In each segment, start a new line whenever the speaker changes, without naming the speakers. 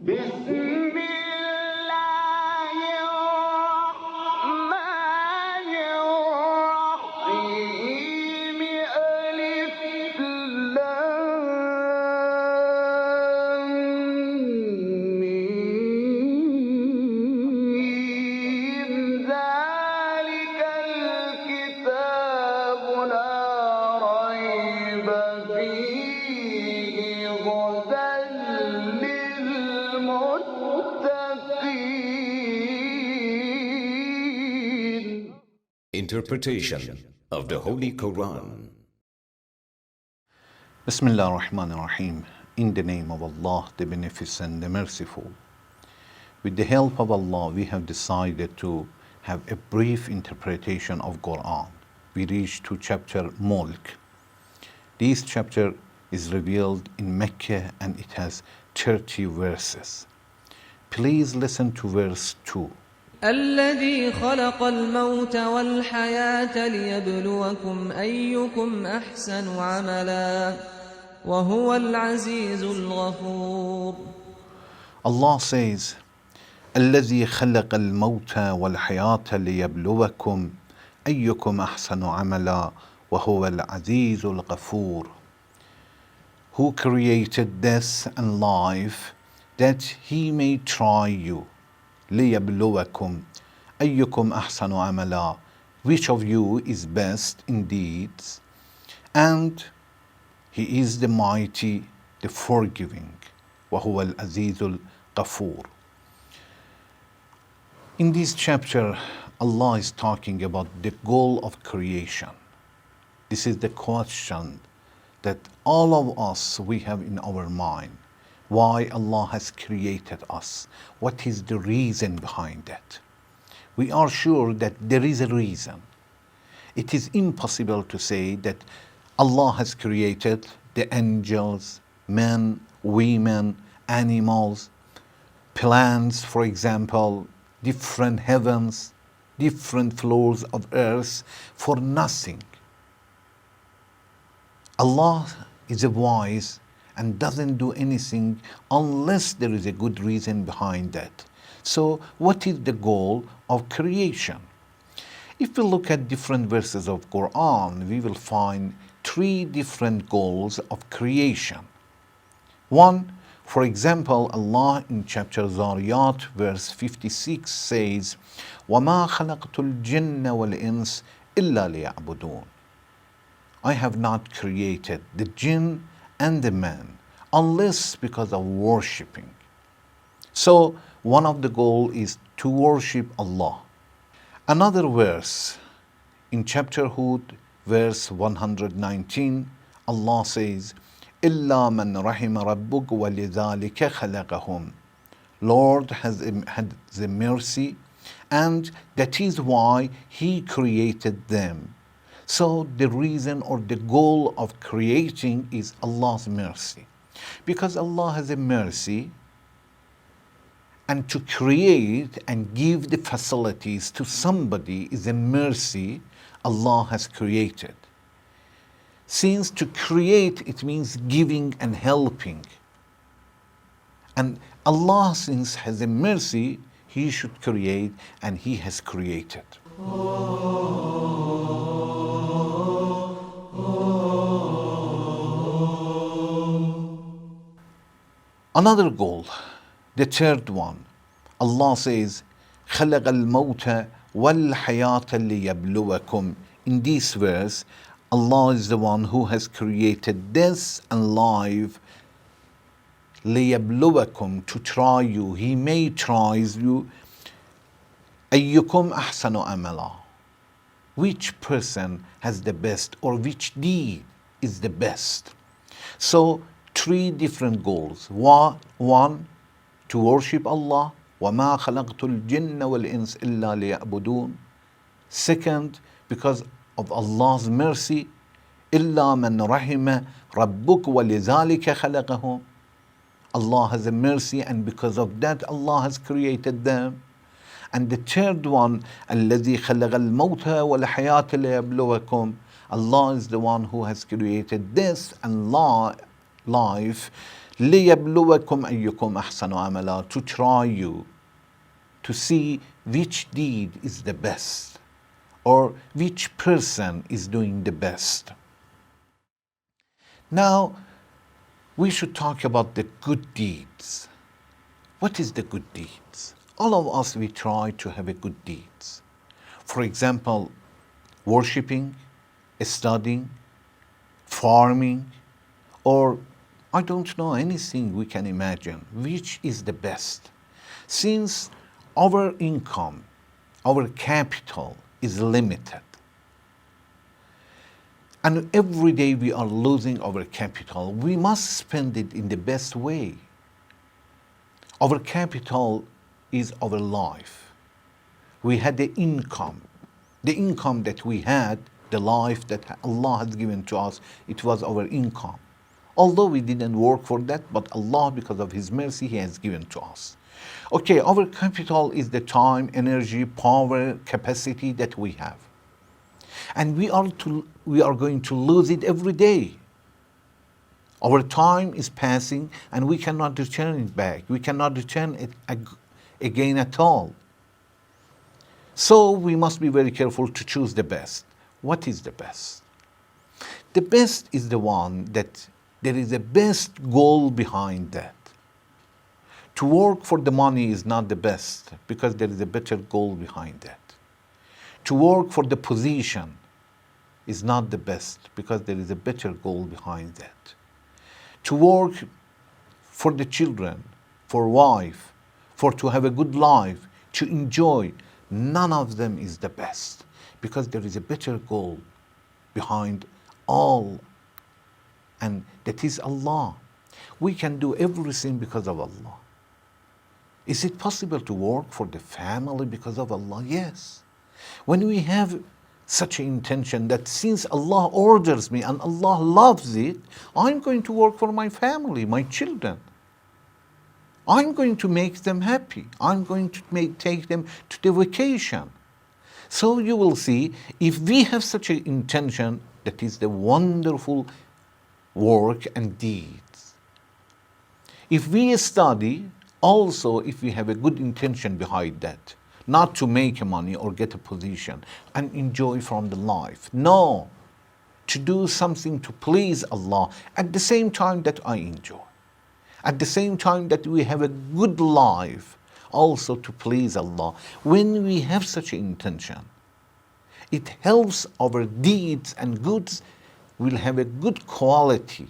بسم الله الرحمن الرحيم ألف لام ميم ذلك الكتاب لا ريب فيه هدى للمتقين.
Interpretation of the Holy Quran.
Bismillah ar-Rahman ar-Rahim. In the name of Allah, the Beneficent, the Merciful. With the help of Allah, we have decided to have a brief interpretation of Quran. We reach to chapter Mulk. This chapter is revealed in Mecca and it has 30 verses. Please listen to verse 2.
الذي خلق الموت والحياة ليبلوكم أيكم أحسن عملا وهو العزيز الغفور.
Allah says, الذي خلق الموت والحياة ليبلوكم أيكم أحسن عملا وهو العزيز الغفور. Who created death and life that he may try you. ليبلوكم أيكم أحسن عملا, which of you is best in deeds, and he is the mighty, the forgiving. وهو العزيز الغفور. In this chapter, Allah is talking about the goal of creation. This is the question that all of us we have in our mind. Why Allah has created us? What is the reason behind it? We are sure that there is a reason. It is impossible to say that Allah has created the angels, men, women, animals, plants, for example, different heavens, different floors of earth for nothing. Allah is a wise and doesn't do anything unless there is a good reason behind that. So what is the goal of creation? If we look at different verses of Quran, we will find 3 different goals of creation. One, for example, Allah in chapter Zariyat verse 56 says, وَمَا خَلَقْتُ الْجِنَّ وَالْإِنسِ إِلَّا لِيَعْبُدُونَ. I have not created the jinn and the man unless because of worshipping. So one of the goals is to worship Allah. Another verse in chapter Hud verse 119, Allah says, إِلَّا مَنْ رَحِمَ رَبُّكَ وَلِذَلِكَ خَلَقَهُمْ. Lord had the mercy, and that is why He created them. So the reason or the goal of creating is Allah's mercy. Because Allah has a mercy, and to create and give the facilities to somebody is a mercy Allah has created. Since to create, it means giving and helping. And Allah, since has a mercy, He should create, and He has created. Another goal, the third one, Allah says, خَلَقَ الْمَوْتَ وَالْحَيَاةَ لِيَبْلُوَكُمْ. In this verse, Allah is the one who has created death and life, لِيَبْلُوَكُمْ, to try you. He may try you. أَيُّكُمْ أَحْسَنُ عَمَلًا. Which person has the best, or which deed is the best? So 3 different goals. One, to worship Allah. وَمَا خَلَقْتُ الْجِنَّ وَالْإِنسِ إِلَّا لِيَعْبُدُونَ. Second, because of Allah's mercy, إِلَّا مَنْ رَحِمَ رَبُّكَ وَلِذَلِكَ خَلَقَهُمْ. Allah has a mercy, and because of that Allah has created them. And the third one, الَّذِي خَلَقَ الْمَوْتَ وَالْحَيَاةَ لِيَبْلُوَكُمْ. Allah is the one who has created death and life لِيَبْلُوَكُمْ أَيُّكُمْ أَحْسَنُ عَمَلًا, to try you, to see which deed is the best, or which person is doing the best. Now, we should talk about the good deeds. What is the good deeds? All of us, we try to have a good deeds. For example, worshipping, studying, farming, or I don't know, anything we can imagine. Which is the best? Since our income, our capital is limited, and every day we are losing our capital, we must spend it in the best way. Our capital is our life. We had the income that we had, the life that Allah has given to us, it was our income. Although we didn't work for that, but Allah, because of His mercy, He has given to us. Okay, our capital is the time, energy, power, capacity that we have. And we are going to lose it every day. Our time is passing and we cannot return it back. We cannot return it again at all. So we must be very careful to choose the best. What is the best? The best is the one that there is a best goal behind that. To work for the money is not the best, because there is a better goal behind that. To work for the position is not the best, because there is a better goal behind that. To work for the children, for wife, for to have a good life, to enjoy, none of them is the best, because there is a better goal behind all, and that is Allah. We can do everything because of Allah. Is it possible to work for the family because of Allah? Yes. When we have such an intention that since Allah orders me and Allah loves it, I'm going to work for my family, my children. I'm going to make them happy. I'm going to take them to the vacation. So you will see, if we have such an intention, that is the wonderful work and deeds. If we study, also if we have a good intention behind that, not to make money or get a position and enjoy from the life. No, to do something to please Allah at the same time that I enjoy. At the same time that we have a good life, also to please Allah. When we have such an intention, it helps our deeds and goods will have a good quality.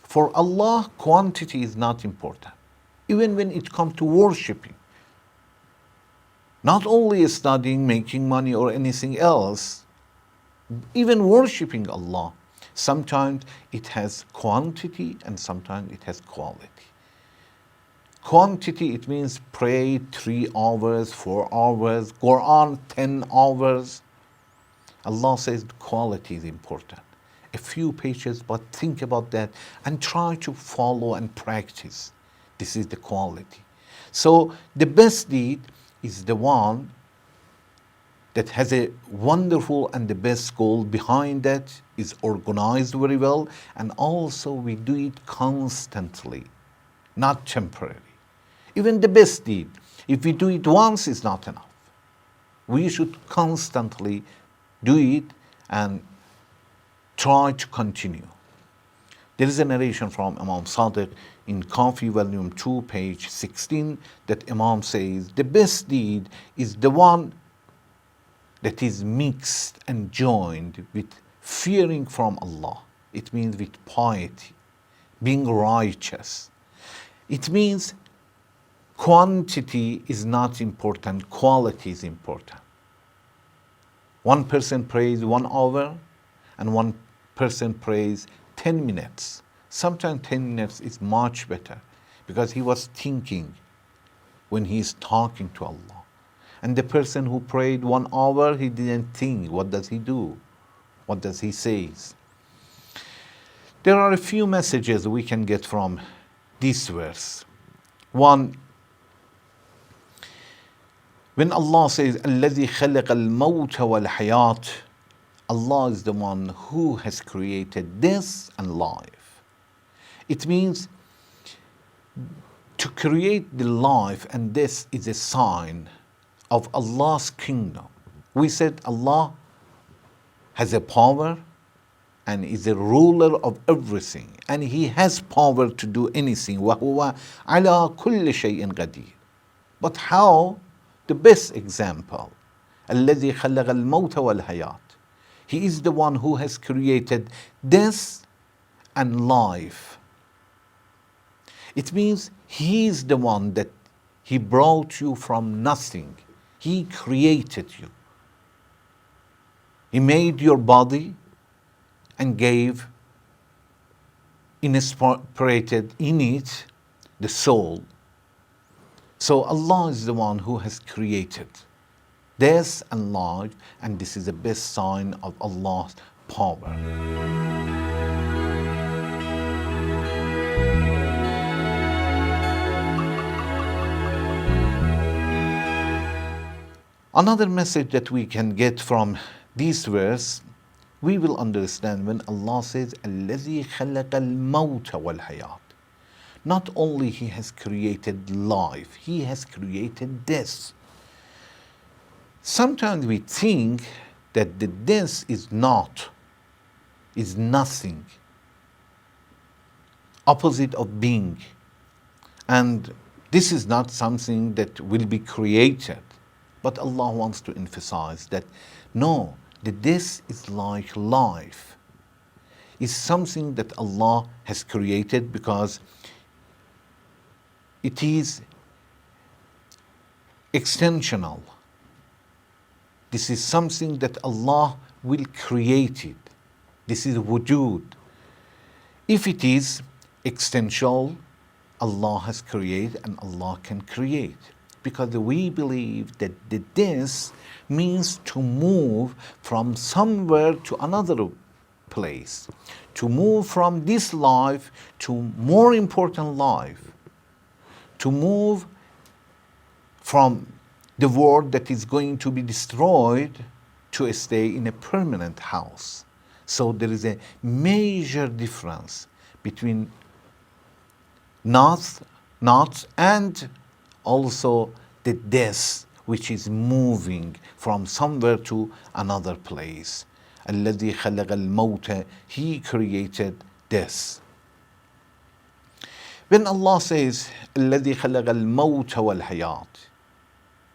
For Allah, quantity is not important. Even when it comes to worshipping, not only studying, making money or anything else, even worshipping Allah, sometimes it has quantity and sometimes it has quality. Quantity, it means pray 3 hours, 4 hours, Quran 10 hours. Allah says quality is important. A few pages, but think about that and try to follow and practice. This is the quality. So the best deed is the one that has a wonderful and the best goal behind that, is organized very well, and also we do it constantly, not temporarily. Even the best deed, if we do it once, is not enough. We should constantly do it and try to continue. There is a narration from Imam Sadiq in Kafi volume 2, page 16, that Imam says, the best deed is the one that is mixed and joined with fearing from Allah. It means with piety, being righteous. It means quantity is not important, quality is important. One person prays 1 hour and one person prays 10 minutes. Sometimes 10 minutes is much better, because he was thinking when he is talking to Allah. And the person who prayed 1 hour, he didn't think. What does he do? What does he say? There are a few messages we can get from this verse. One, when Allah says, الَّذِي خَلَقَ الْمَوْتَ وَالْحَيَاةِ, Allah is the one who has created death and life. It means to create the life, and this is a sign of Allah's kingdom. We said Allah has a power and is a ruler of everything, and He has power to do anything. وَهُوَ عَلَى كُلِّ شَيْءٍ قَدِيرٌ. But how? The best example, الَّذِي خَلَقَ الْمَوْتَ وَالْحَيَاةَ. He is the one who has created death and life. It means He is the one that He brought you from nothing. He created you. He made your body and gave, inspirited in it, the soul. So Allah is the one who has created death and life, and this is the best sign of Allah's power. Another message that we can get from this verse, we will understand when Allah says, الَّذِي خَلَقَ الْمَوْتَ وَالْحَيَاةَ. Not only He has created life, He has created death. Sometimes we think that the death is nothing, opposite of being. And this is not something that will be created. But Allah wants to emphasize that no, the death is like life. It's something that Allah has created because it is extensional. This is something that Allah will create it. This is wujud. If it is extensional, Allah has created and Allah can create. Because we believe that the death means to move from somewhere to another place, to move from this life to more important life, to move from the world that is going to be destroyed to stay in a permanent house. So there is a major difference between not and also the death which is moving from somewhere to another place. الَّذِي خَلَقَ الْمَوْتَ. He created death. When Allah says الَّذِي خَلَقَ الْمَوْتَ وَالْحَيَاةَ,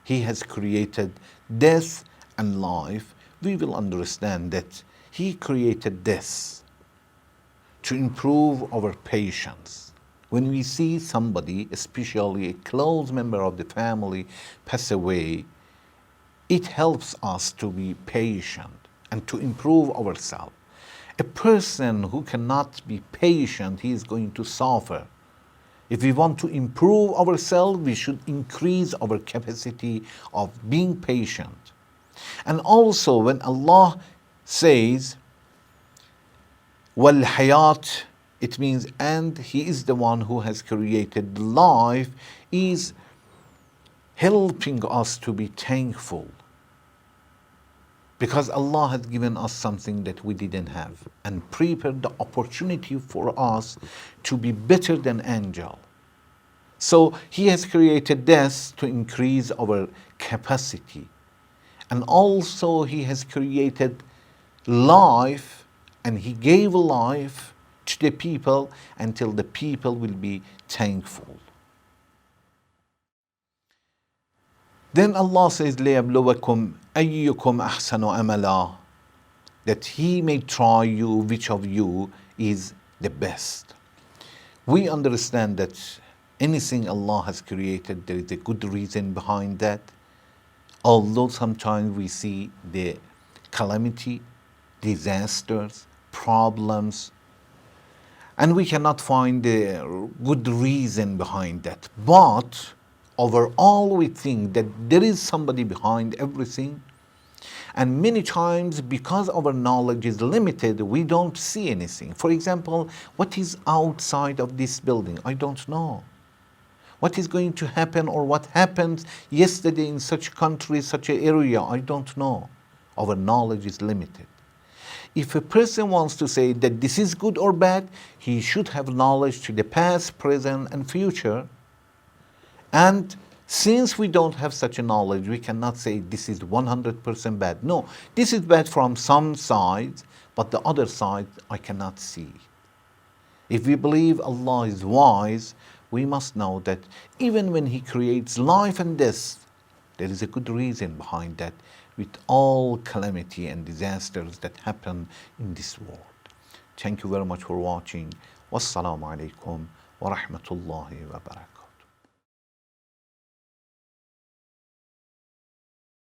He has created death and life, we will understand that He created death to improve our patience. When we see somebody, especially a close member of the family, pass away, it helps us to be patient and to improve ourselves. A person who cannot be patient, he is going to suffer. If we want to improve ourselves, we should increase our capacity of being patient. And also when Allah says, وَالْحَيَاةِ, it means, and He is the one who has created life, is helping us to be thankful. Because Allah has given us something that we didn't have and prepared the opportunity for us to be better than angel. So He has created death to increase our capacity. And also He has created life, and He gave life to the people until the people will be thankful. Then Allah says, لِيَبْلُوَكُمْ أَيُّكُمْ أَحْسَنُ أَمَلًا, that He may try you which of you is the best. We understand that anything Allah has created, there is a good reason behind that. Although sometimes we see the calamity, disasters, problems, and we cannot find the good reason behind that. But overall, we think that there is somebody behind everything. And many times, because our knowledge is limited, we don't see anything. For example, what is outside of this building? I don't know. What is going to happen or what happened yesterday in such country, such an area? I don't know. Our knowledge is limited. if a person wants to say that this is good or bad, he should have knowledge to the past, present, and future. And since we don't have such a knowledge, we cannot say this is 100% bad. No, this is bad from some sides, but the other side I cannot see. If we believe Allah is wise, we must know that even when He creates life and death, there is a good reason behind that, with all calamity and disasters that happen in this world. Thank you very much for watching. Wassalamu alaikum wa rahmatullahi wa barakatuh.